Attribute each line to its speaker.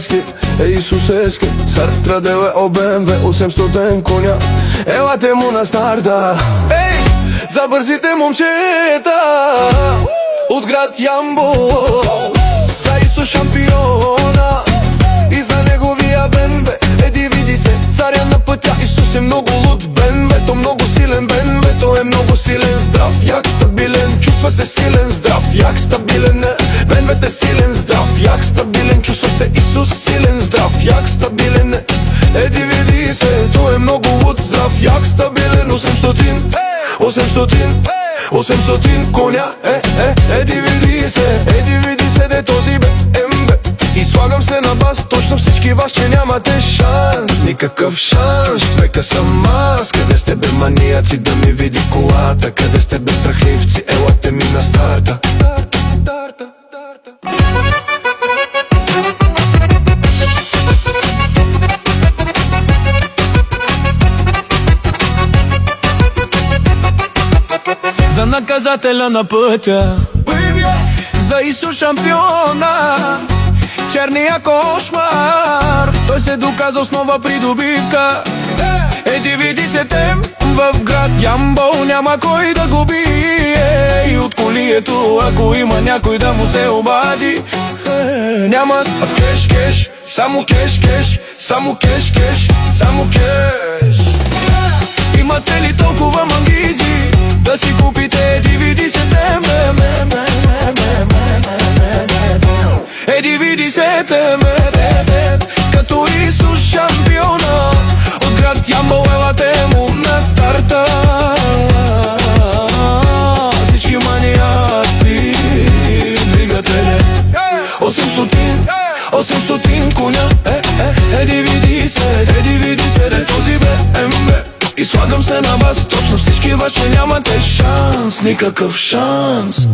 Speaker 1: Исусески, Исусески. Сартра 9 ОБМВ 800 коня. Елате му на старта. Ей, за бързите момчета от град Ямбол, за Исус шампиона и за неговия БМВ. Еди види се, царя на пътя. Исус е много луд, БМВ-то много силен, БМВ-то е много силен. Здрав, як, стабилен, чувства се силен. Здрав, як, стабилен, БМВ-то е силен. Здрав, як, стабилен, чувства се Исус силен. Здрав, як, стабилен, еди види се, той е много луд. Здрав, як, стабилен, 800 коня. Еди види се, де този БМВ. И слагам се на бас, точно всички вас, че нямате шанс. Никакъв шанс, човека съм аз. Къде сте бе маниаци, да ми види колата? Къде сте бе страхливци, елате ми на старта.
Speaker 2: За наказателя на пътя, за Исус шампиона, черния кошмар. Той се доказал с нова придобивка. Еди види се тем в град Ямбол, няма кой да го бие. И от колието, ако има някой да му се обади, няма в кеш, само кеш, само кеш, само кеш. Имате ли толкова мангизи да си купите DVD сетем? DVD сетем, като Исус шампиона от град Ямбол, елате му на старта. Всички маниаци, двигателе 800 коня. Еди види се, този БМВ. И слагам се на вас, точно всички вас, че нямате шанс, никакъв шанс.